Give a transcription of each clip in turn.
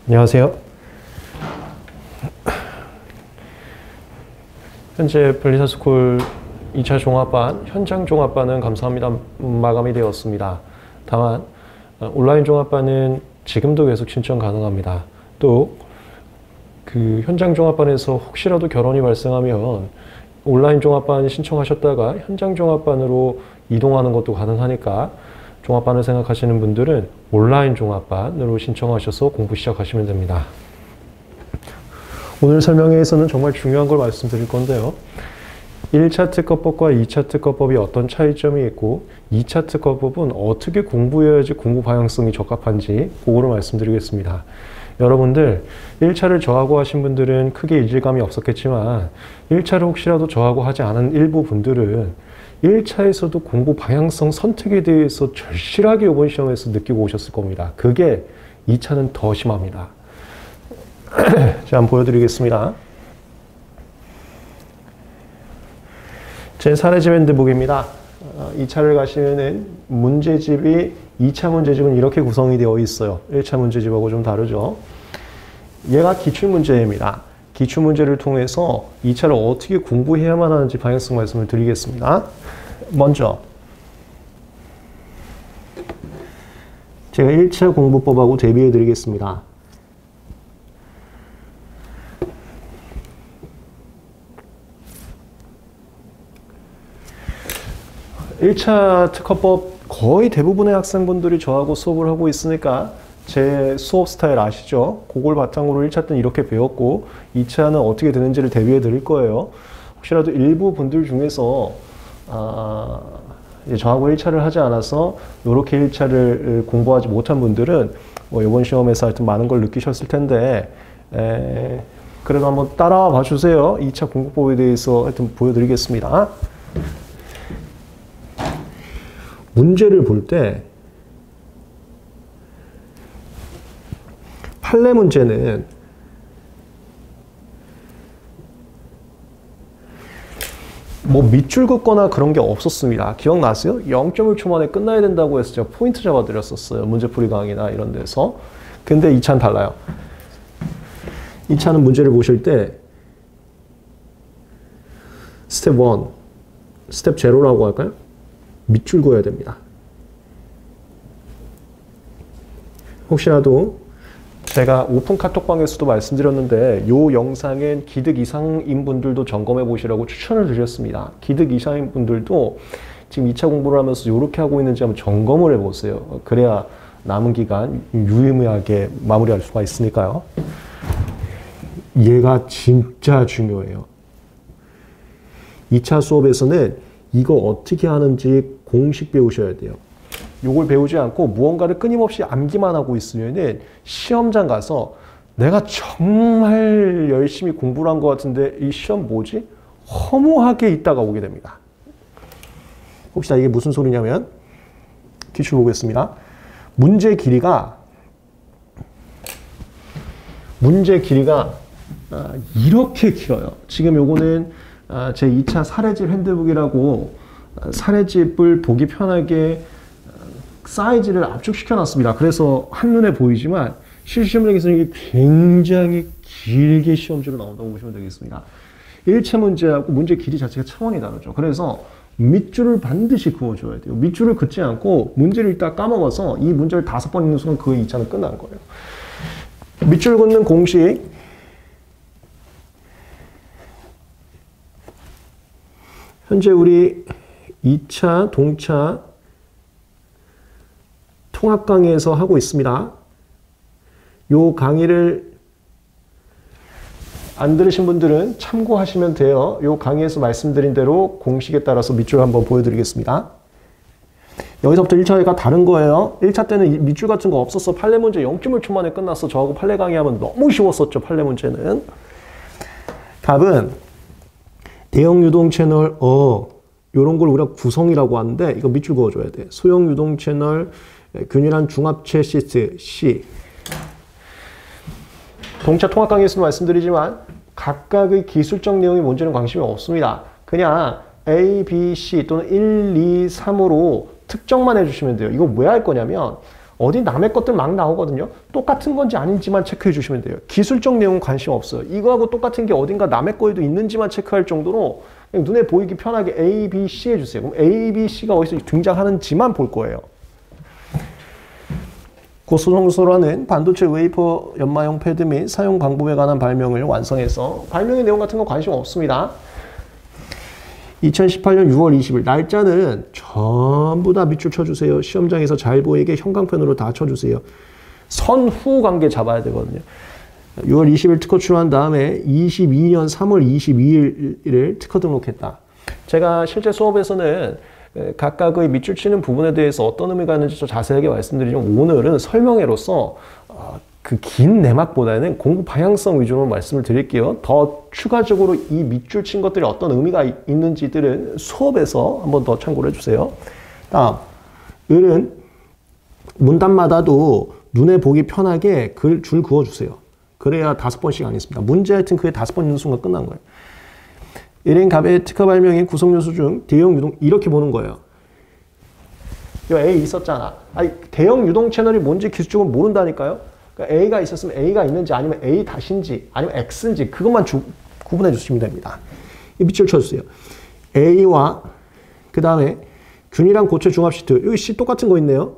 안녕하세요. 현재 분리사스쿨 2차 종합반, 현장 종합반은 감사합니다 마감이 되었습니다. 다만 온라인 종합반은 지금도 계속 신청 가능합니다. 또 그 현장 종합반에서 혹시라도 결혼이 발생하면 온라인 종합반 신청하셨다가 현장 종합반으로 이동하는 것도 가능하니까 종합반을 생각하시는 분들은 온라인 종합반으로 신청하셔서 공부 시작하시면 됩니다. 오늘 설명회에서는 정말 중요한 걸 말씀드릴 건데요. 1차 특허법과 2차 특허법이 어떤 차이점이 있고 2차 특허법은 어떻게 공부해야지 공부 방향성이 적합한지 그거를 말씀드리겠습니다. 여러분들 1차를 저하고 하신 분들은 크게 이질감이 없었겠지만 1차를 혹시라도 저하고 하지 않은 일부 분들은 1차에서도 공부 방향성 선택에 대해서 절실하게 이번 시험에서 느끼고 오셨을 겁니다. 그게 2차는 더 심합니다. 자, 한번 보여드리겠습니다. 제 사례집 핸드북입니다. 2차를 가시면은 문제집이 2차 문제집은 이렇게 구성이 되어 있어요. 1차 문제집하고 좀 다르죠. 얘가 기출문제입니다. 기출문제를 통해서 2차를 어떻게 공부해야만 하는지 방향성 말씀을 드리겠습니다. 먼저 제가 1차 공부법하고 대비해 드리겠습니다. (1차) 특허법 거의 대부분의 학생분들이 저하고 수업을 하고 있으니까 제 수업 스타일 아시죠? 그걸 바탕으로 1차 때는 이렇게 배웠고 2차는 어떻게 되는지를 대비해 드릴 거예요. 혹시라도 일부 분들 중에서 이제 저하고 1차를 하지 않아서 이렇게 1차를 공부하지 못한 분들은 뭐 이번 시험에서 하여튼 많은 걸 느끼셨을 텐데 그래도 한번 따라와 봐 주세요. 2차 공부법에 대해서 하여튼 보여드리겠습니다. 문제를 볼 때 판례 문제는 뭐 밑줄 긋거나 그런 게 없었습니다. 기억나세요? 0.1초 만에 끝나야 된다고 해서 제가 포인트 잡아드렸었어요. 문제풀이 강의나 이런 데서. 근데 2차는 달라요. 2차는 문제를 보실 때 스텝 1, 스텝 0라고 할까요? 밑줄 그어야 됩니다. 혹시라도 제가 오픈 카톡방에서도 말씀드렸는데 이 영상엔 기득 이상인 분들도 점검해 보시라고 추천을 드렸습니다. 기득 이상인 분들도 지금 2차 공부를 하면서 이렇게 하고 있는지 한번 점검을 해보세요. 그래야 남은 기간 유의미하게 마무리할 수가 있으니까요. 얘가 진짜 중요해요. 2차 수업에서는 이거 어떻게 하는지 공식 배우셔야 돼요. 이걸 배우지 않고 무언가를 끊임없이 암기만 하고 있으면 시험장 가서 내가 정말 열심히 공부를 한 것 같은데 이 시험 뭐지? 허무하게 있다가 오게 됩니다. 혹시나 이게 무슨 소리냐면 기출 보겠습니다. 문제 길이가 이렇게 길어요. 지금 요거는 제 2차 사례집 핸드북이라고 사례집을 보기 편하게 사이즈를 압축시켜 놨습니다. 그래서 한눈에 보이지만 실시험장에서는 이게 굉장히 길게 시험지로 나온다고 보시면 되겠습니다. 1차 문제하고 문제 길이 자체가 차원이 다르죠. 그래서 밑줄을 반드시 그어줘야 돼요. 밑줄을 긋지 않고 문제를 읽다 까먹어서 이 문제를 5번 읽는 순간 그 2차는 끝난 거예요. 밑줄 긋는 공식 현재 우리 2차 동차 통합 강의에서 하고 있습니다. 요 강의를 안 들으신 분들은 참고하시면 돼요. 요 강의에서 말씀드린 대로 공식에 따라서 밑줄 한번 보여드리겠습니다. 여기서부터 1차가 다른 거예요. 1차 때는 밑줄 같은 거 없었어. 판례 문제 0.1초 만에 끝났어. 저하고 판례 강의하면 너무 쉬웠었죠. 판례 문제는. 답은 대형 유동 채널 요런 걸 우리가 구성이라고 하는데 이거 밑줄 그어줘야 돼. 소형 유동 채널 균일한 중합체 시트 C. 동차 통합 강의에서도 말씀드리지만 각각의 기술적 내용이 뭔지는 관심이 없습니다. 그냥 A, B, C 또는 1, 2, 3으로 특정만 해주시면 돼요. 이거 왜 할 거냐면 어디 남의 것들 막 나오거든요. 똑같은 건지 아닌지만 체크해 주시면 돼요. 기술적 내용은 관심 없어요. 이거하고 똑같은 게 어딘가 남의 거에도 있는지만 체크할 정도로 그냥 눈에 보이기 편하게 A, B, C 해주세요. 그럼 A, B, C가 어디서 등장하는지만 볼 거예요. 고소성소라는 반도체 웨이퍼 연마용 패드 및 사용 방법에 관한 발명을 완성해서 발명의 내용 같은 거 관심 없습니다. 2018년 6월 20일 날짜는 전부 다 밑줄 쳐주세요. 시험장에서 잘 보이게 형광펜으로 다 쳐주세요. 선후 관계 잡아야 되거든요. 6월 20일 특허 출원한 다음에 22년 3월 22일을 특허 등록했다. 제가 실제 수업에서는 각각의 밑줄 치는 부분에 대해서 어떤 의미가 있는지 좀 자세하게 말씀드리지만 오늘은 설명회로서 그 긴 내막보다는 공부 방향성 위주로 말씀을 드릴게요. 더 추가적으로 이 밑줄 친 것들이 어떤 의미가 있는지들은 수업에서 한번 더 참고를 해주세요. 다음, 을은 문단마다도 눈에 보기 편하게 줄 그어주세요. 그래야 5번씩 하겠습니다. 문제 하여튼 그게 5번 있는 순간 끝난 거예요. 일행 갑의 특허 발명인 구성요소 중 대형 유동 이렇게 보는 거예요. 요 A 있었잖아. 아니, 대형 유동 채널이 뭔지 기술적으로 모른다니까요. 그러니까 A가 있었으면 A가 있는지 아니면 A 다신지 아니면 X인지 그것만 구분해 주시면 됩니다. 이 밑줄 쳐주세요. A와 그 다음에 균이랑 고체 중합 시트 여기 C 똑같은 거 있네요.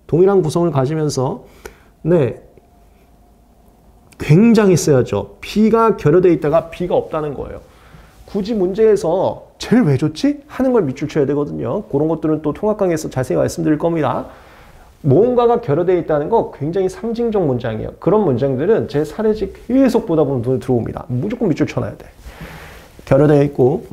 동일한 구성을 가지면서 네 굉장히 세야죠. B가 결여되어 있다가 B가 없다는 거예요. 굳이 문제에서 제일 왜 좋지? 하는 걸 밑줄 쳐야 되거든요. 그런 것들은 또 통합 강의에서 자세히 말씀드릴 겁니다. 뭔가가 결여되어 있다는 거 굉장히 상징적 문장이에요. 그런 문장들은 제 사례집 계속 보다 보면 눈에 들어옵니다. 무조건 밑줄 쳐놔야 돼. 결여되어 있고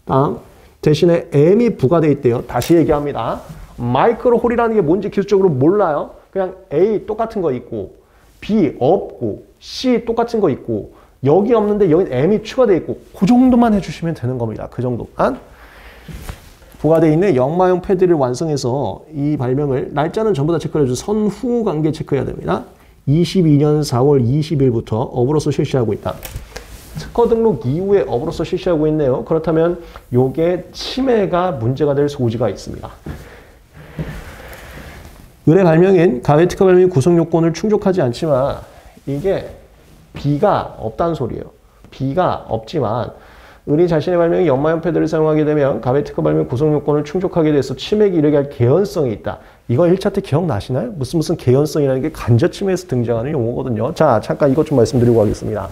다음 대신에 M이 부과되어 있대요. 다시 얘기합니다. 마이크로 홀이라는 게 뭔지 기술적으로 몰라요. 그냥 A 똑같은 거 있고 B 없고 C 똑같은 거 있고 여기 없는데 여기 M이 추가되어 있고 그 정도만 해주시면 되는 겁니다. 그 정도만. 부과되어 있는 역마용 패드를 완성해서 이 발명을 날짜는 전부 다 체크해 주세요. 선후 관계 체크해야 됩니다. 22년 4월 20일부터 업으로서 실시하고 있다. 특허 등록 이후에 업으로서 실시하고 있네요. 그렇다면 요게 침해가 문제가 될 소지가 있습니다. 의뢰 발명인 가외 특허 발명의 구성 요건을 충족하지 않지만 이게 B가 없다는 소리예요. B가 없지만 의뢰 자신의 발명이 연마용 패드를 사용하게 되면 가외 특허 발명 구성 요건을 충족하게 돼서 침해에 이르게 할 개연성이 있다. 이거 1차 때 기억나시나요? 무슨 개연성이라는 게 간접 침해에서 등장하는 용어거든요. 자, 잠깐 이것 좀 말씀드리고 가겠습니다.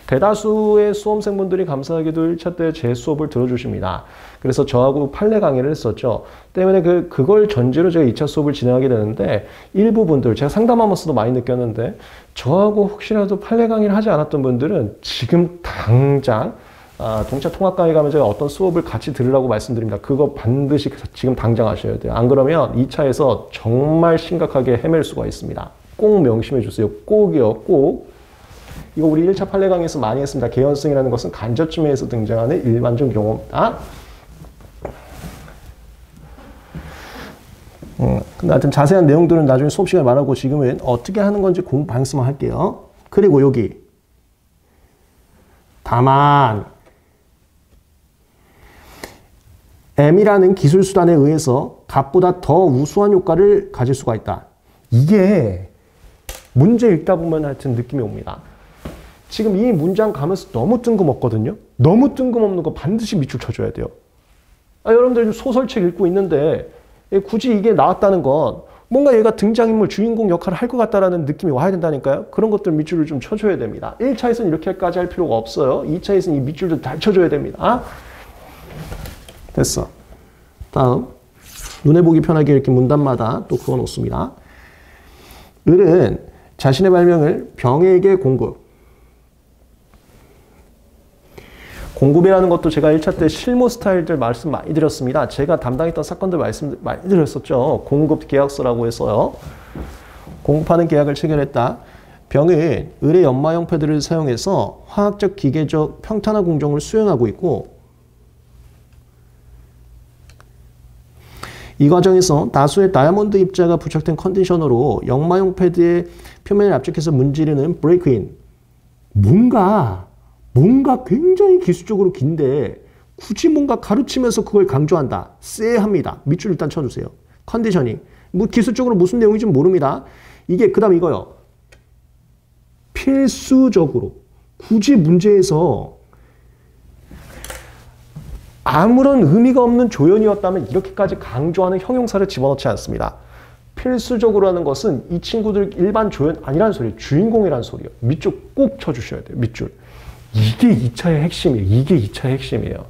대다수의 수험생분들이 감사하게도 1차 때 제 수업을 들어주십니다. 그래서 저하고 판례 강의를 했었죠. 때문에 그걸 전제로 제가 2차 수업을 진행하게 되는데 일부 분들, 제가 상담하면서도 많이 느꼈는데 저하고 혹시라도 판례 강의를 하지 않았던 분들은 지금 당장 동차 통합 강의 가면 제가 어떤 수업을 같이 들으라고 말씀드립니다. 그거 반드시 지금 당장 하셔야 돼요. 안 그러면 2차에서 정말 심각하게 헤맬 수가 있습니다. 꼭 명심해 주세요. 꼭이요, 꼭. 이거 우리 1차 판례 강의에서 많이 했습니다. 개연성이라는 것은 간접 침해에서 등장하는 일반적 용어입니다. 근데 하여튼 자세한 내용들은 나중에 수업 시간에 말하고 지금은 어떻게 하는 건지 공부 방송만 할게요. 그리고 여기 다만 M이라는 기술 수단에 의해서 값보다 더 우수한 효과를 가질 수가 있다. 이게 문제 읽다 보면 하여튼 느낌이 옵니다. 지금 이 문장 가면서 너무 뜬금없거든요. 너무 뜬금없는 거 반드시 밑줄 쳐줘야 돼요. 여러분들 소설책 읽고 있는데 굳이 이게 나왔다는 건 뭔가 얘가 등장인물, 주인공 역할을 할 것 같다라는 느낌이 와야 된다니까요. 그런 것들 밑줄을 좀 쳐줘야 됩니다. 1차에서는 이렇게까지 할 필요가 없어요. 2차에서는 이 밑줄도 잘 쳐줘야 됩니다. 됐어. 다음 눈에 보기 편하게 이렇게 문단마다 또 그어 놓습니다. 을은 자신의 발명을 병에게 공급이라는 것도 제가 1차 때 실무 스타일들 말씀 많이 드렸습니다. 제가 담당했던 사건들 말씀 많이 드렸었죠. 공급 계약서라고 해서요. 공급하는 계약을 체결했다. 병은 을의 연마용 패드를 사용해서 화학적, 기계적, 평탄화 공정을 수행하고 있고 이 과정에서 다수의 다이아몬드 입자가 부착된 컨디셔너로 역마용 패드의 표면을 압축해서 문지르는 브레이크인. 뭔가 굉장히 기술적으로 긴데 굳이 뭔가 가르치면서 그걸 강조한다. 쎄합니다. 밑줄 일단 쳐주세요. 컨디셔닝. 뭐 기술적으로 무슨 내용인지 모릅니다. 이게 그 다음 이거요. 필수적으로 굳이 문제에서 아무런 의미가 없는 조연이었다면 이렇게까지 강조하는 형용사를 집어넣지 않습니다. 필수적으로 하는 것은 이 친구들 일반 조연 아니라는 소리예요. 주인공이라는 소리예요. 밑줄 꼭 쳐주셔야 돼요. 밑줄. 이게 2차의 핵심이에요. 이게 2차의 핵심이에요.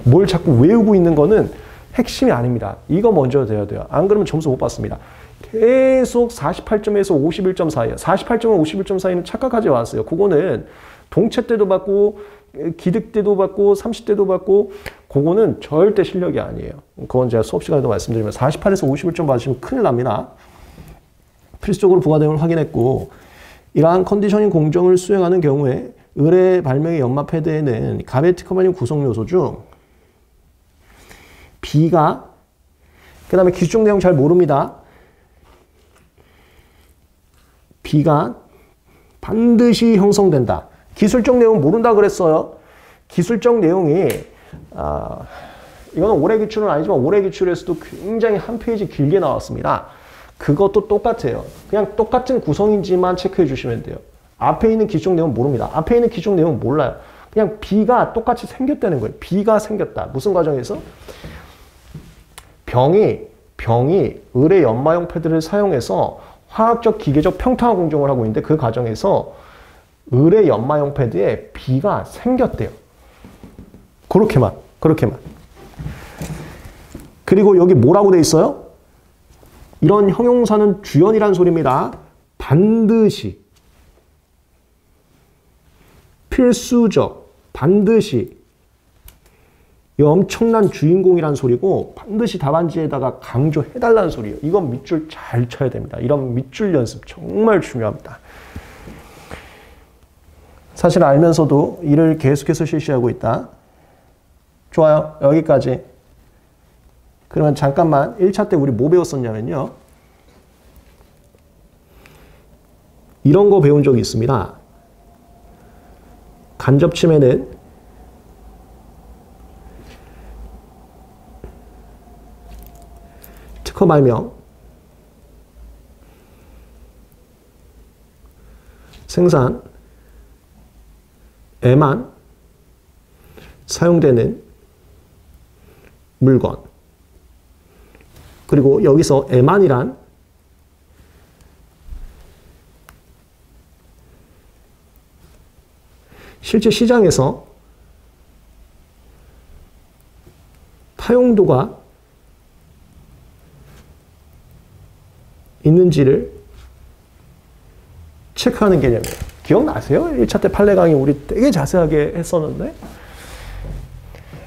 뭘 자꾸 외우고 있는 거는 핵심이 아닙니다. 이거 먼저 돼야 돼요. 안 그러면 점수 못 받습니다. 계속 48점에서 51점 사이에요. 48점과 51점 사이는 착각하지 마세요. 그거는 동체 때도 받고 기득 때도 받고 30대도 받고 그거는 절대 실력이 아니에요. 그건 제가 수업 시간에도 말씀드리면 48에서 51점 받으시면 큰일 납니다. 필수적으로 부가 내용을 확인했고 이러한 컨디셔닝 공정을 수행하는 경우에 의뢰 발명의 연마 패드에는 가베 특허발령 구성 요소 중 B가 그 다음에 기술적 내용 잘 모릅니다. B가 반드시 형성된다. 기술적 내용 모른다 그랬어요. 기술적 내용이 이거는 올해 기출은 아니지만 올해 기출에서도 굉장히 한 페이지 길게 나왔습니다. 그것도 똑같아요. 그냥 똑같은 구성인지만 체크해 주시면 돼요. 앞에 있는 기술적 내용 모릅니다. 앞에 있는 기술적 내용 몰라요. 그냥 B가 똑같이 생겼다는 거예요. B가 생겼다. 무슨 과정에서? 병이 의뢰 연마용 패드를 사용해서 화학적 기계적 평탄화 공정을 하고 있는데 그 과정에서 의뢰 연마용 패드에 B가 생겼대요. 그렇게만. 그리고 여기 뭐라고 돼 있어요? 이런 형용사는 주연이란 소리입니다. 반드시, 필수적, 반드시 이 엄청난 주인공이란 소리고 반드시 답안지에다가 강조해달라는 소리예요. 이건 밑줄 잘 쳐야 됩니다. 이런 밑줄 연습 정말 중요합니다. 사실 알면서도 이를 계속해서 실시하고 있다. 좋아요. 여기까지. 그러면 잠깐만 1차 때 우리 뭐 배웠었냐면요. 이런 거 배운 적이 있습니다. 간접 침해는 특허 발명, 생산, 에만 사용되는 물건. 그리고 여기서 에만이란 실제 시장에서 타용도가 있는지를 체크하는 개념이에요. 기억나세요? 1차 때 판례 강의 우리 되게 자세하게 했었는데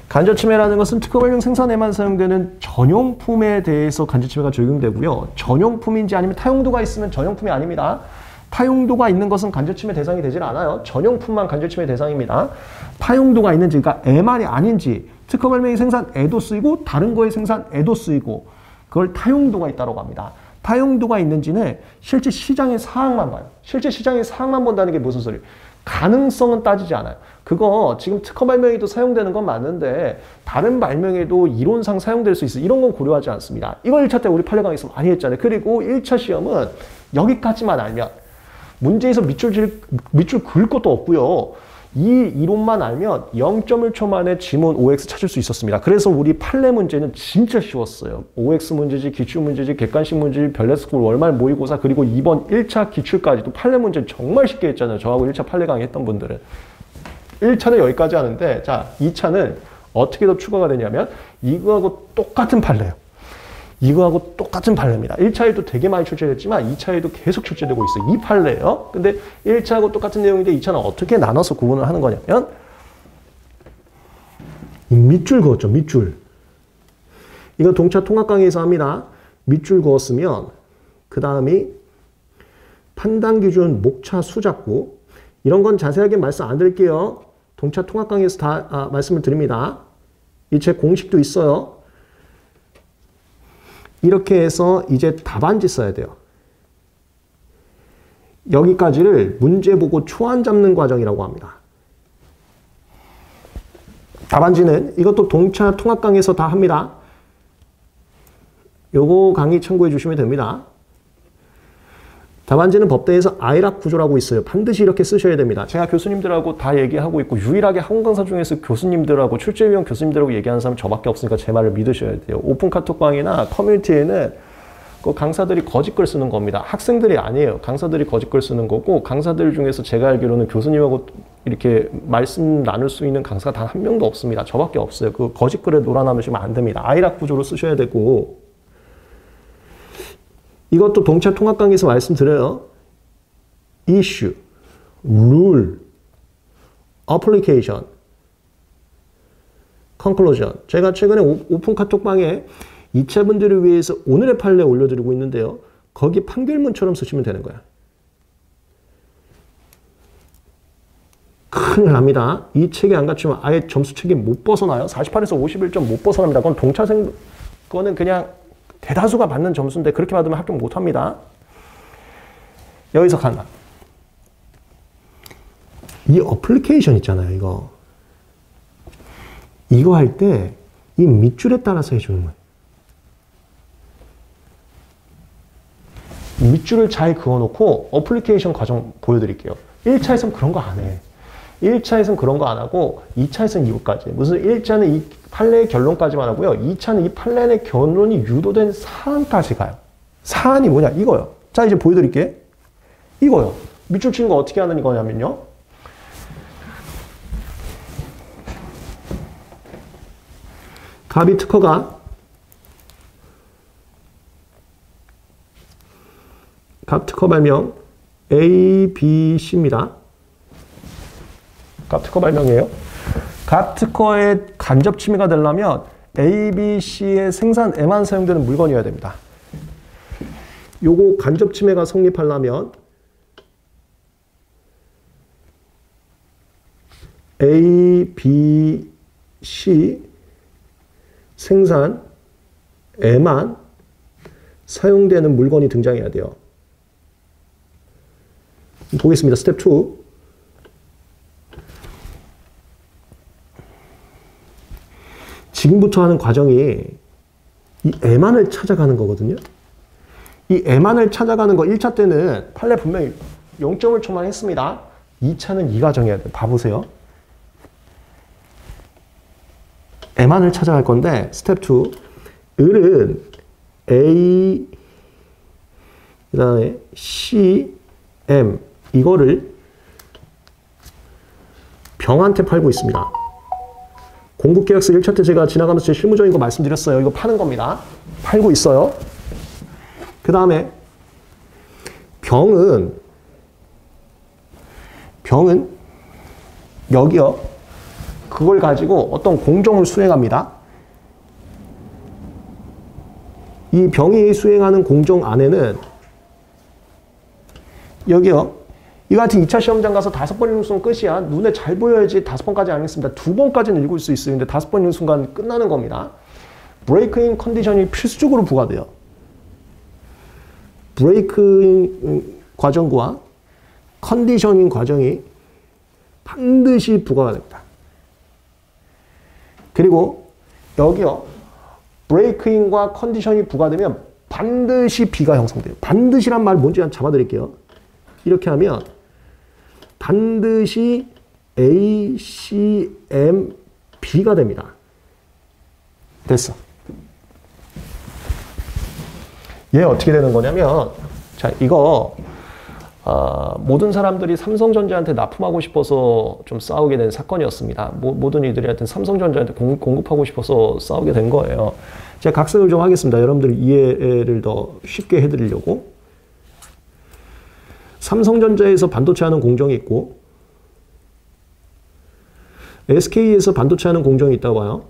간접침해라는 것은 특허 발명 생산에만 사용되는 전용품에 대해서 간접침해가 적용되고요. 전용품인지 아니면 타용도가 있으면 전용품이 아닙니다. 타용도가 있는 것은 간접침해 대상이 되질 않아요. 전용품만 간접침해 대상입니다. 타용도가 있는지, 그러니까 에만이 아닌지, 특허 발명의 생산에도 쓰이고 다른 거의 생산에도 쓰이고 그걸 타용도가 있다고 합니다. 타용도가 있는지는 실제 시장의 사항만 봐요. 실제 시장의 사항만 본다는 게 무슨 소리예요? 가능성은 따지지 않아요. 그거 지금 특허 발명에도 사용되는 건 맞는데 다른 발명에도 이론상 사용될 수 있어. 이런 건 고려하지 않습니다. 이걸 1차 때 우리 판례 강의에서 많이 했잖아요. 그리고 1차 시험은 여기까지만 알면 문제에서 밑줄 그을 것도 없고요. 이 이론만 알면 0.1초 만에 지문 OX 찾을 수 있었습니다. 그래서 우리 판례 문제는 진짜 쉬웠어요. OX 문제지, 기출 문제지, 객관식 문제지, 별레스쿨, 월말 모의고사, 그리고 이번 1차 기출까지도 판례 문제는 정말 쉽게 했잖아요. 저하고 1차 판례 강의 했던 분들은. 1차는 여기까지 하는데, 자, 2차는 어떻게 더 추가가 되냐면 이거하고 똑같은 판례예요. 이거하고 똑같은 판례입니다. 1차에도 되게 많이 출제됐지만 2차에도 계속 출제되고 있어요. 이 판례예요. 근데 1차하고 똑같은 내용인데 2차는 어떻게 나눠서 구분을 하는 거냐면 이 밑줄 그었죠. 밑줄. 이거 동차 통합 강의에서 합니다. 밑줄 그었으면 그 다음이 판단 기준, 목차, 수작구 이런 건 자세하게 말씀 안 드릴게요. 동차 통합 강의에서 다 말씀을 드립니다. 이 책 공식도 있어요. 이렇게 해서 이제 답안지 써야 돼요. 여기까지를 문제 보고 초안 잡는 과정이라고 합니다. 답안지는 이것도 동차 통합 강의에서 다 합니다. 요거 강의 참고해 주시면 됩니다. 답안지는 법대에서 아이락 구조라고 있어요. 반드시 이렇게 쓰셔야 됩니다. 제가 교수님들하고 다 얘기하고 있고 유일하게 학원 강사 중에서 교수님들하고 출제위원 교수님들하고 얘기하는 사람 저밖에 없으니까 제 말을 믿으셔야 돼요. 오픈 카톡방이나 커뮤니티에는 그 강사들이 거짓글 쓰는 겁니다. 학생들이 아니에요. 강사들이 거짓글 쓰는 거고 강사들 중에서 제가 알기로는 교수님하고 이렇게 말씀 나눌 수 있는 강사가 단 한 명도 없습니다. 저밖에 없어요. 그 거짓글에 놀아나누시면 안 됩니다. 아이락 구조로 쓰셔야 되고 이것도 동차 통합 강의에서 말씀드려요. issue, rule, application, conclusion. 제가 최근에 오픈 카톡방에 2차분들을 위해서 오늘의 판례 올려드리고 있는데요. 거기 판결문처럼 쓰시면 되는 거야. 큰일 납니다. 이 책에 안 갖추면 아예 점수 책임 못 벗어나요. 48에서 51점 못 벗어납니다. 그건 동차생 거는 그냥 대다수가 받는 점수인데 그렇게 받으면 합격 못합니다. 여기서 간다. 이 어플리케이션 있잖아요. 이거 할 때 이 밑줄에 따라서 해주는 거예요. 밑줄을 잘 그어놓고 어플리케이션 과정 보여드릴게요. 1차에서는 그런 거 안 해. 1차에서는 그런 거 안 하고 2차에서는 이거까지. 무슨 1차는 이 판례의 결론까지만 하고요. 2차는 이 판례의 결론이 유도된 사안까지 가요. 사안이 뭐냐? 이거요. 자, 이제 보여드릴게. 이거요. 밑줄 치는 거 어떻게 하는 거냐면요. 갑이 특허가 갑 특허 발명 A, B, C입니다. 갑 특허 발명이에요. 갑 특허의 간접 침해가 되려면 A, B, C의 생산에만 사용되는 물건이어야 됩니다. 요거 간접 침해가 성립하려면 A, B, C 생산에만 사용되는 물건이 등장해야 돼요. 보겠습니다. 스텝 2. 지금부터 하는 과정이 이 애만을 찾아가는 거거든요. 이 애만을 찾아가는 거 1차 때는 판례 분명히 0점을 초만했습니다. 2차는 이 과정이어야 돼요. 봐보세요. 애만을 찾아갈 건데 스텝 2. 을은 A 그 다음에 C, M 이거를 병한테 팔고 있습니다. 공급계약서 1차 때 제가 지나가면서 제 실무적인 거 말씀드렸어요. 이거 파는 겁니다. 팔고 있어요. 그 다음에 병은 여기요. 그걸 가지고 어떤 공정을 수행합니다. 이 병이 수행하는 공정 안에는 여기요. 이거 같은 2차 시험장 가서 5번 읽는 순간 끝이야. 눈에 잘 보여야지 5번까지 안 읽습니다. 2번까지는 읽을 수 있어요. 근데 5번 읽는 순간 끝나는 겁니다. 브레이크인 컨디션이 필수적으로 부과돼요. 브레이크인 과정과 컨디셔닝 과정이 반드시 부과가 됩니다. 그리고 여기요. 브레이크인과 컨디션이 부과되면 반드시 B가 형성돼요. 반드시란 말 뭔지 잡아드릴게요. 이렇게 하면 반드시 A, C, M, B가 됩니다. 됐어. 얘 어떻게 되는 거냐면 자 이거 모든 사람들이 삼성전자한테 납품하고 싶어서 좀 싸우게 된 사건이었습니다. 모든 이들이 하여튼 삼성전자한테 공급하고 싶어서 싸우게 된 거예요. 제가 각색을 좀 하겠습니다. 여러분들 이해를 더 쉽게 해드리려고. 삼성전자에서 반도체 하는 공정이 있고 SK에서 반도체 하는 공정이 있다고 봐요.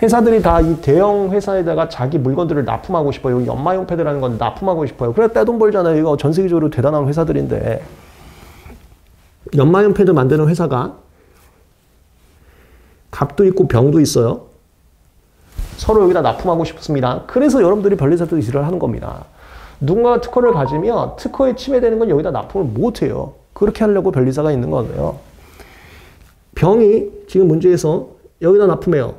회사들이 다 이 대형 회사에다가 자기 물건들을 납품하고 싶어요. 여기 연마용 패드라는 건 납품하고 싶어요. 그래 떼돈 벌잖아요. 이거 전 세계적으로 대단한 회사들인데 연마용 패드 만드는 회사가 갑도 있고 병도 있어요. 서로 여기다 납품하고 싶습니다. 그래서 여러분들이 변리사들 일을 하는 겁니다. 누군가가 특허를 가지면 특허에 침해되는 건 여기다 납품을 못해요. 그렇게 하려고 변리사가 있는 거예요. 병이 지금 문제에서 여기다 납품해요.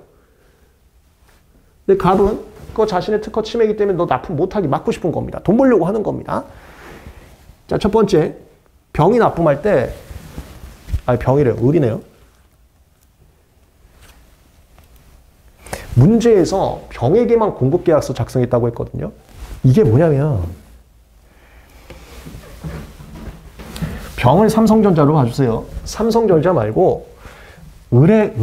근데 갑은 그거 자신의 특허 침해이기 때문에 너 납품 못하게 막고 싶은 겁니다. 돈 벌려고 하는 겁니다. 자, 첫 번째, 병이 납품할 때, 병이래요. 을이네요. 문제에서 병에게만 공급계약서 작성했다고 했거든요. 이게 뭐냐면 병을 삼성전자로 봐주세요. 삼성전자 말고 을의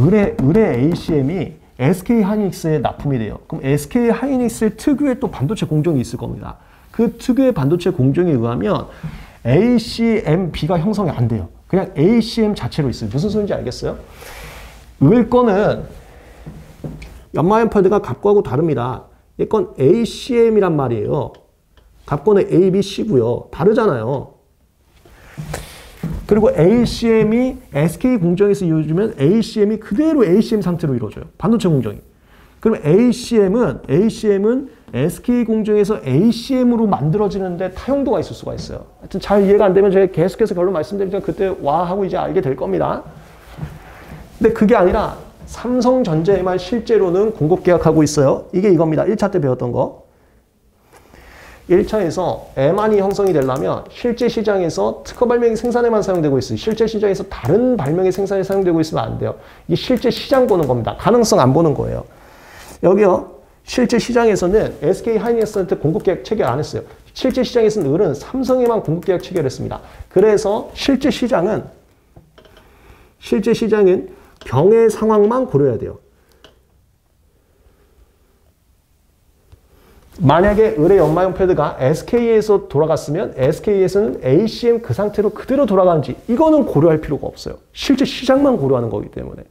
ACM이 SK하이닉스에 납품이 돼요. 그럼 SK하이닉스의 특유의 또 반도체 공정이 있을 겁니다. 그 특유의 반도체 공정에 의하면 ACMB가 형성이 안 돼요. 그냥 ACM 자체로 있어요. 무슨 소리인지 알겠어요? 을 거는 연마엠펄드가 갑거하고 다릅니다. 얘 건 ACM이란 말이에요. 갑거는 ABC고요. 다르잖아요. 그리고 ACM이 SK 공정에서 이루어지면 ACM이 그대로 ACM 상태로 이루어져요. 반도체 공정이. 그럼 ACM은 SK 공정에서 ACM으로 만들어지는데 타용도가 있을 수가 있어요. 하여튼 잘 이해가 안 되면 제가 계속해서 결론 말씀드리면 그때 와 하고 이제 알게 될 겁니다. 근데 그게 아니라 삼성전자에만 실제로는 공급 계약하고 있어요. 이게 이겁니다. 1차 때 배웠던 거. 1차에서 M안이 형성이 되려면 실제 시장에서 특허 발명이 생산에만 사용되고 있어요. 실제 시장에서 다른 발명이 생산에 사용되고 있으면 안 돼요. 이게 실제 시장 보는 겁니다. 가능성 안 보는 거예요. 여기요. 실제 시장에서는 SK하이닉스한테 공급계약 체결 안 했어요. 실제 시장에서는 을은 삼성에만 공급계약 체결했습니다. 그래서 실제 시장은 병의 상황만 고려해야 돼요. 만약에 을의 연마용 패드가 SK에서 돌아갔으면 SK에서는 ACM 그 상태로 그대로 돌아가는지 이거는 고려할 필요가 없어요. 실제 시장만 고려하는 거기 때문에.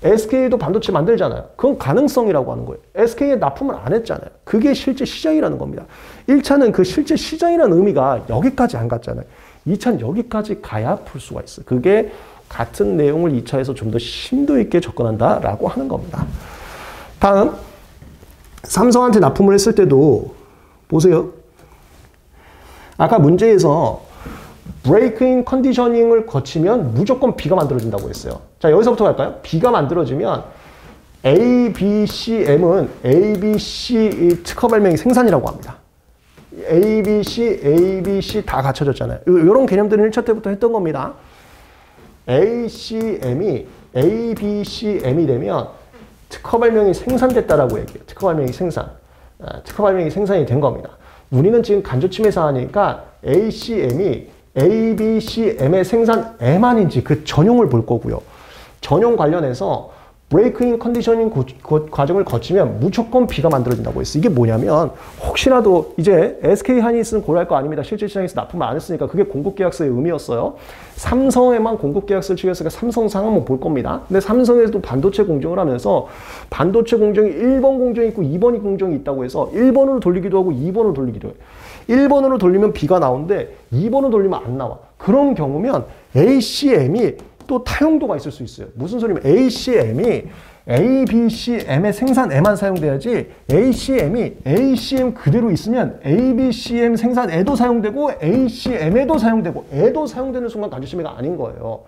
SK도 반도체 만들잖아요. 그건 가능성이라고 하는 거예요. SK에 납품을 안 했잖아요. 그게 실제 시장이라는 겁니다. 1차는 그 실제 시장이라는 의미가 여기까지 안 갔잖아요. 2차는 여기까지 가야 풀 수가 있어요. 그게 같은 내용을 2차에서 좀 더 심도 있게 접근한다라고 하는 겁니다. 다음, 삼성한테 납품을 했을 때도 보세요. 아까 문제에서 브레이크인 컨디셔닝을 거치면 무조건 B가 만들어진다고 했어요. 자, 여기서부터 갈까요? B가 만들어지면 A, B, C, M은 A, B, C 특허 발명이 생산이라고 합니다. A, B, C 다 갖춰졌잖아요. 이런 개념들은 1차 때부터 했던 겁니다. A, C, M이 A, B, C, M이 되면 특허 발명이 생산됐다라고 얘기해요. 특허 발명이 생산이 된 겁니다. 우리는 지금 간접침해 사안이니까 A, C, M이 A, B, C, M의 생산 M안인지 그 전용을 볼 거고요. 전용 관련해서 브레이크인 컨디셔닝 과정을 거치면 무조건 B가 만들어진다고 했어요. 이게 뭐냐면 혹시라도 이제 SK하이닉스는 고려할 거 아닙니다. 실제 시장에서 납품을 안 했으니까 그게 공급계약서의 의미였어요. 삼성에만 공급계약서를 취했으니까 삼성상 한번 볼 겁니다. 근데 삼성에서도 반도체 공정을 하면서 반도체 공정이 1번 공정이 있고 2번 공정이 있다고 해서 1번으로 돌리기도 하고 2번으로 돌리기도 해요. 1번으로 돌리면 B가 나오는데 2번으로 돌리면 안 나와. 그런 경우면 ACM이 또 타용도가 있을 수 있어요. 무슨 소리냐면 ACM이 A, B, C, M의 생산 M만 사용돼야지 ACM이 ACM 그대로 있으면 A, B, C, M 생산에도 사용되고 ACM에도 사용되고 에도 사용되는 순간 간접침해가 아닌 거예요.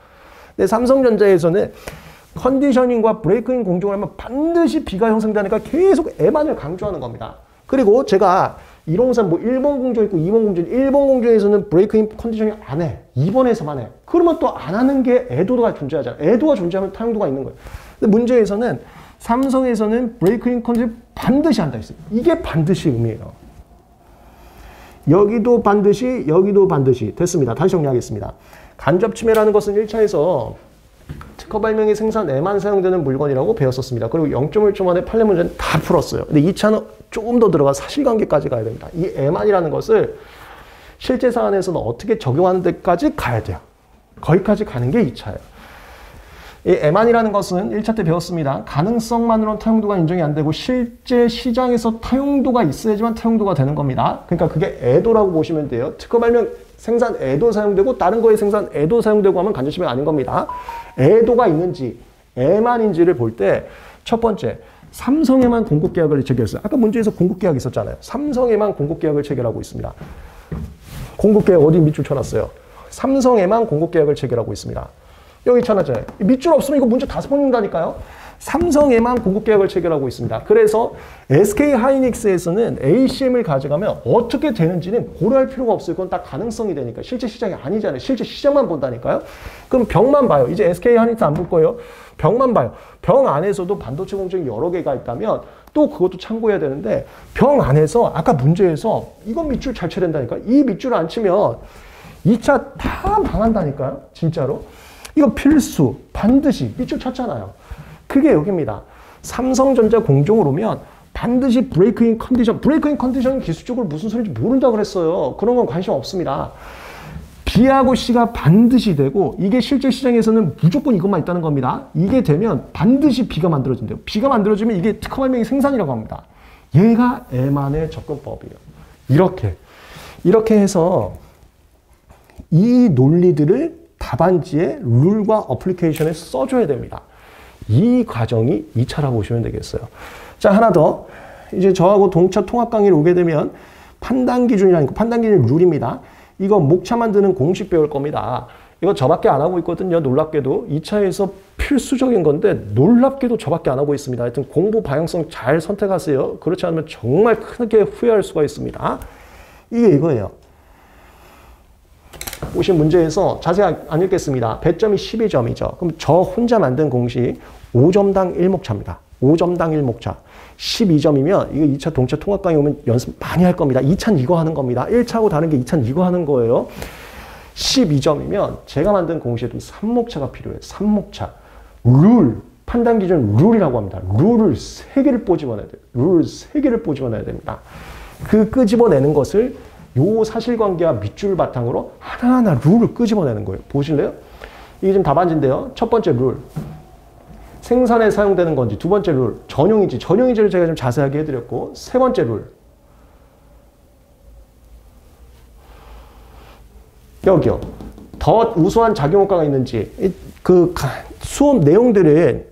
근데 삼성전자에서는 컨디셔닝과 브레이크인 공정을 하면 반드시 B가 형성되니까 계속 M만을 강조하는 겁니다. 그리고 제가 이론상 뭐 1번 공정 있고 2번 공정, 1번 공정에서는 브레이크인 컨디셔닝 안 해. 2번에서만 해. 그러면 또 안 하는 게 애도가 존재하잖아. 애도가 존재하면 타용도가 있는 거예요. 근데 문제에서는 삼성에서는 브레이크인 컨디셔닝 반드시 한다 했어요. 이게 반드시 의미예요. 여기도 반드시, 여기도 반드시. 됐습니다. 다시 정리하겠습니다. 간접침해라는 것은 1차에서 특허 발명의 생산에만 사용되는 물건이라고 배웠었습니다. 그리고 0.1초 만에 판례 문제는 다 풀었어요. 근데 2차는 조금 더 들어가 사실관계까지 가야 됩니다. 이 에만이라는 것을 실제 사안에서는 어떻게 적용하는 데까지 가야 돼요. 거기까지 가는 게 2차예요. 이 에만이라는 것은 1차 때 배웠습니다. 가능성만으로는 타용도가 인정이 안 되고 실제 시장에서 타용도가 있어야지만 타용도가 되는 겁니다. 그러니까 그게 애도라고 보시면 돼요. 특허 발명 생산 애도 사용되고 다른 거에 생산 애도 사용되고 하면 간접침해가 아닌 겁니다. 애도가 있는지 애만인지를 볼 때 첫 번째 삼성에만 공급계약을 체결했어요. 아까 문제에서 공급계약이 있었잖아요. 삼성에만 공급계약을 체결하고 있습니다. 공급계약 어디 밑줄 쳐놨어요. 삼성에만 공급계약을 체결하고 있습니다. 여기 있잖아요. 밑줄 없으면 이거 문제 다 풀린다니까요. 삼성에만 공급 계약을 체결하고 있습니다. 그래서 SK 하이닉스에서는 ACM을 가져가면 어떻게 되는지는 고려할 필요가 없어요. 그건 다 가능성이 되니까. 실제 시장이 아니잖아요. 실제 시장만 본다니까요. 그럼 병만 봐요. 이제 SK 하이닉스 안 볼 거예요. 병만 봐요. 병 안에서도 반도체 공정이 여러 개가 있다면 또 그것도 참고해야 되는데 병 안에서 아까 문제에서 이건 밑줄 잘 쳐야 된다니까. 이 밑줄을 안 치면 2차 다 망한다니까요. 진짜로. 이거 필수. 반드시 밑줄 쳤잖아요. 그게 여기입니다. 삼성전자 공정으로 오면 반드시 브레이크인 컨디션. 브레이크인 컨디션은 기술적으로 무슨 소리인지 모른다고 그랬어요. 그런 건 관심 없습니다. B하고 C가 반드시 되고 이게 실제 시장에서는 무조건 이것만 있다는 겁니다. 이게 되면 반드시 B가 만들어진대요. B가 만들어지면 이게 특허 발명의 생산이라고 합니다. 얘가 에만의 접근법이에요. 이렇게 해서 이 논리들을 답안지에 룰과 어플리케이션에 써줘야 됩니다. 이 과정이 2차라고 보시면 되겠어요. 자, 하나 더. 이제 저하고 동차 통합 강의를 오게 되면 판단 기준이라는 거, 판단 기준 룰입니다. 이거 목차 만드는 공식 배울 겁니다. 이거 저밖에 안 하고 있거든요. 놀랍게도 2차에서 필수적인 건데 놀랍게도 저밖에 안 하고 있습니다. 하여튼 공부 방향성 잘 선택하세요. 그렇지 않으면 정말 크게 후회할 수가 있습니다. 이게 이거예요. 보신 문제에서 자세히 안 읽겠습니다. 배점이 12점이죠. 그럼 저 혼자 만든 공식 5점당 1목차입니다. 5점당 1목차. 12점이면 이거 2차 동차 통합 강의 오면 연습 많이 할 겁니다. 2차는 이거 하는 겁니다. 1차하고 다른 게 2차는 이거 하는 거예요. 12점이면 제가 만든 공식에도 3목차가 필요해요. 3목차. 룰. 판단 기준 룰이라고 합니다. 룰을 3개를 끄집어내야 돼요. 룰을 3개를 끄집어내야 됩니다. 그 끄집어내는 것을 요 사실관계와 밑줄을 바탕으로 하나하나 룰을 끄집어내는 거예요. 보실래요? 이게 지금 답안지인데요. 첫 번째 룰. 생산에 사용되는 건지. 두 번째 룰. 전용인지. 전용인지를 제가 좀 자세하게 해드렸고. 세 번째 룰. 여기요. 더 우수한 작용효과가 있는지. 그 수업 내용들은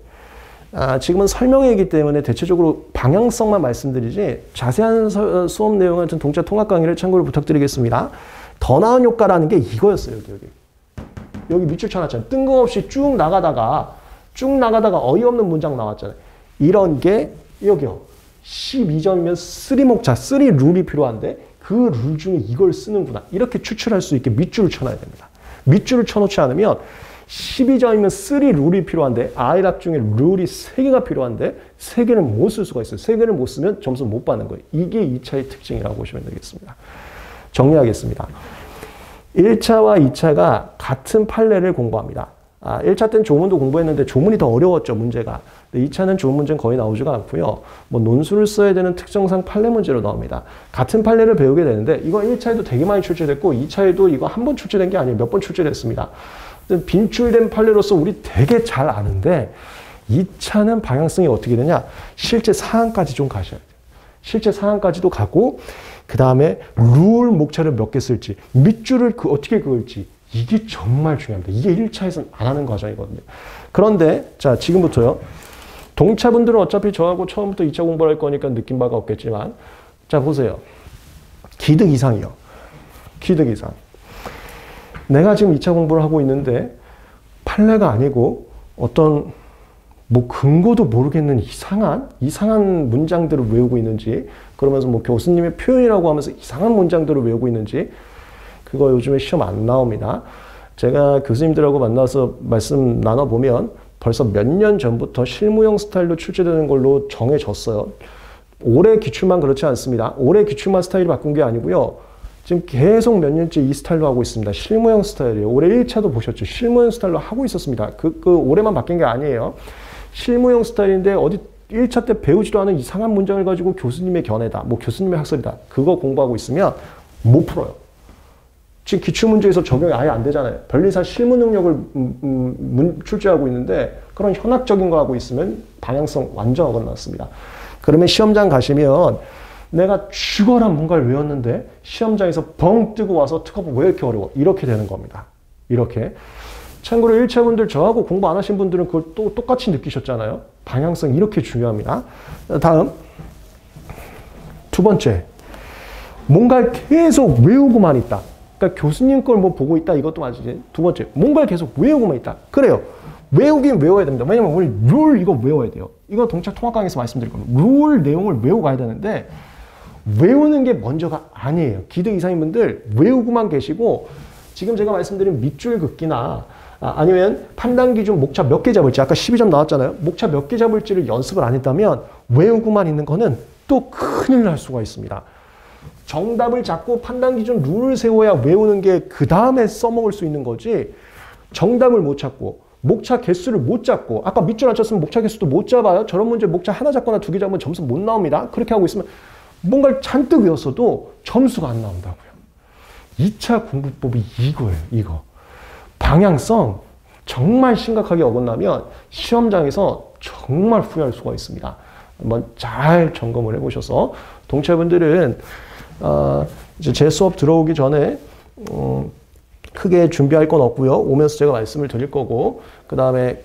지금은 설명회이기 때문에 대체적으로 방향성만 말씀드리지 자세한 수업 내용은 동차 통합 강의를 참고를 부탁드리겠습니다. 더 나은 효과라는 게 이거였어요. 여기 밑줄 쳐놨잖아요. 뜬금없이 쭉 나가다가 어이없는 문장 나왔잖아요. 이런 게 여기요. 12점이면 3목차, 3룰이 필요한데 그 룰 중에 이걸 쓰는구나. 이렇게 추출할 수 있게 밑줄을 쳐놔야 됩니다. 밑줄을 쳐놓지 않으면 12점이면 3룰이 필요한데 아이락 중에 룰이 3개가 필요한데 3개는 못 쓸 수가 있어요. 3개를 못 쓰면 점수 못 받는 거예요. 이게 2차의 특징이라고 보시면 되겠습니다. 정리하겠습니다. 1차와 2차가 같은 판례를 공부합니다. 1차 때는 조문도 공부했는데 조문이 더 어려웠죠, 문제가. 근데 2차는 조문 문제는 거의 나오지가 않고요. 뭐 논술을 써야 되는 특정상 판례 문제로 나옵니다. 같은 판례를 배우게 되는데 이거 1차에도 되게 많이 출제됐고 2차에도 이거 한 번 출제된 게 아니에요. 몇 번 출제됐습니다. 빈출된 판례로서 우리 되게 잘 아는데 2차는 방향성이 어떻게 되냐? 실제 사항까지 좀 가셔야 돼요. 실제 사항까지도 가고 그 다음에 룰 목차를 몇 개 쓸지 밑줄을 어떻게 그을지 이게 정말 중요합니다. 이게 1차에서는 안 하는 과정이거든요. 그런데 자 지금부터요. 동차분들은 어차피 저하고 처음부터 2차 공부를 할 거니까 느낀 바가 없겠지만 자 보세요. 기득 이상이요. 기득 이상. 내가 지금 2차 공부를 하고 있는데 판례가 아니고 어떤 뭐 근거도 모르겠는 이상한 문장들을 외우고 있는지 그러면서 뭐 교수님의 표현이라고 하면서 이상한 문장들을 외우고 있는지 그거 요즘에 시험 안 나옵니다. 제가 교수님들하고 만나서 말씀 나눠보면 벌써 몇 년 전부터 실무형 스타일로 출제되는 걸로 정해졌어요. 올해 기출만 그렇지 않습니다. 올해 기출만 스타일이 바꾼 게 아니고요. 지금 계속 몇 년째 이 스타일로 하고 있습니다. 실무형 스타일이에요. 올해 1차도 보셨죠? 실무형 스타일로 하고 있었습니다. 올해만 바뀐 게 아니에요. 실무형 스타일인데 어디 1차 때 배우지도 않은 이상한 문장을 가지고 교수님의 견해다. 뭐 교수님의 학설이다. 그거 공부하고 있으면 못 풀어요. 지금 기출문제에서 적용이 아예 안 되잖아요. 변리사 실무 능력을 출제하고 있는데 그런 현학적인 거 하고 있으면 방향성 완전 어긋났습니다. 그러면 시험장 가시면 내가 죽어라 뭔가를 외웠는데 시험장에서 벙 뜨고 와서 특허법 왜 이렇게 어려워? 이렇게 되는 겁니다. 이렇게. 참고로 1차분들 저하고 공부 안 하신 분들은 그걸 또 똑같이 느끼셨잖아요. 방향성 이렇게 중요합니다. 다음 두 번째 뭔가를 계속 외우고만 있다. 그러니까 교수님 걸 뭐 보고 있다 이것도 맞지. 두 번째, 뭔가를 계속 외우고만 있다. 그래요. 외우긴 외워야 됩니다. 왜냐면 우리 룰 이거 외워야 돼요. 이거 동작 통합 강의에서 말씀드릴 겁니다. 룰 내용을 외우고 가야 되는데 외우는 게 먼저가 아니에요. 기대 이사님분들 외우고만 계시고 지금 제가 말씀드린 밑줄 긋기나 아니면 판단 기준 목차 몇 개 잡을지 아까 12점 나왔잖아요. 목차 몇 개 잡을지를 연습을 안 했다면 외우고만 있는 거는 또 큰일 날 수가 있습니다. 정답을 잡고 판단 기준 룰을 세워야 외우는 게 그 다음에 써먹을 수 있는 거지 정답을 못 찾고 목차 개수를 못 잡고 아까 밑줄 안 쳤으면 목차 개수도 못 잡아요. 저런 문제 목차 하나 잡거나 두 개 잡으면 점수 못 나옵니다. 그렇게 하고 있으면 뭔가를 잔뜩 외웠어도 점수가 안 나온다고요. 2차 공부법이 이거예요. 이거. 방향성 정말 심각하게 어긋나면 시험장에서 정말 후회할 수가 있습니다. 한번 잘 점검을 해보셔서 동체분들은 이제 제 수업 들어오기 전에 크게 준비할 건 없고요. 오면서 제가 말씀을 드릴 거고 그 다음에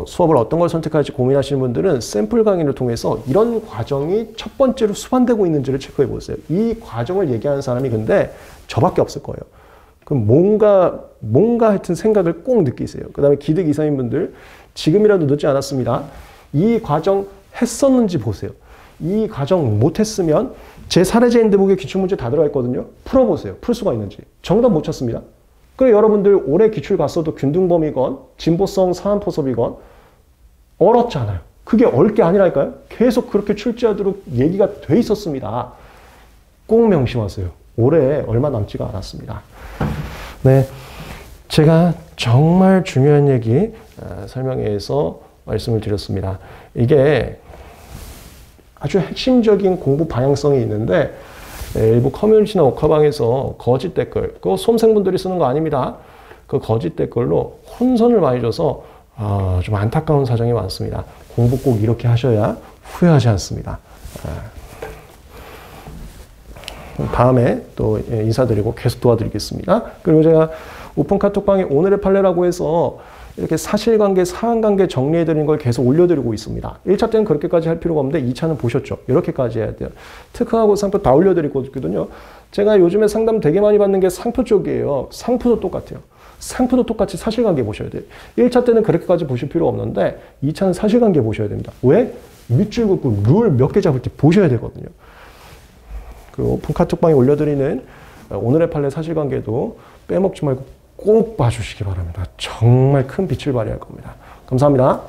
수업을 어떤 걸 선택할지 고민하시는 분들은 샘플 강의를 통해서 이런 과정이 첫 번째로 수반되고 있는지를 체크해 보세요. 이 과정을 얘기하는 사람이 근데 저밖에 없을 거예요. 그럼 뭔가 하여튼 생각을 꼭 느끼세요. 그 다음에 기득 이사님 분들 지금이라도 늦지 않았습니다. 이 과정 했었는지 보세요. 이 과정 못했으면 제 사례제 인드북에 기출문제 다 들어가 있거든요. 풀어보세요. 풀 수가 있는지. 정답 못 찾습니다. 그래 여러분들 올해 기출 갔어도 균등범이건 진보성 사안포섭이건 얼었잖아요. 그게 얼 게 아니랄까요? 계속 그렇게 출제하도록 얘기가 돼 있었습니다. 꼭 명심하세요. 올해 얼마 남지가 않았습니다. 네, 제가 정말 중요한 얘기 설명회에서 말씀을 드렸습니다. 이게 아주 핵심적인 공부 방향성이 있는데 일부 커뮤니티나 옥화방에서 거짓 댓글, 그거 수험생분들이 쓰는 거 아닙니다. 그 거짓 댓글로 혼선을 많이 줘서 좀 안타까운 사정이 많습니다. 공부 꼭 이렇게 하셔야 후회하지 않습니다. 다음에 또 인사드리고 계속 도와드리겠습니다. 그리고 제가 오픈 카톡방에 오늘의 판례라고 해서 이렇게 사실관계, 사안관계 정리해드리는 걸 계속 올려드리고 있습니다. 1차 때는 그렇게까지 할 필요가 없는데 2차는 보셨죠? 이렇게까지 해야 돼요. 특허하고 상표 다 올려드리고 있거든요. 제가 요즘에 상담 되게 많이 받는 게 상표 쪽이에요. 상표도 똑같아요. 상표도 똑같이 사실관계 보셔야 돼요. 1차 때는 그렇게까지 보실 필요 없는데 2차는 사실관계 보셔야 됩니다. 왜? 밑줄 긋고 룰 몇 개 잡을지 보셔야 되거든요. 그 오픈 카톡방에 올려드리는 오늘의 판례 사실관계도 빼먹지 말고 꼭 봐주시기 바랍니다. 정말 큰 빛을 발휘할 겁니다. 감사합니다.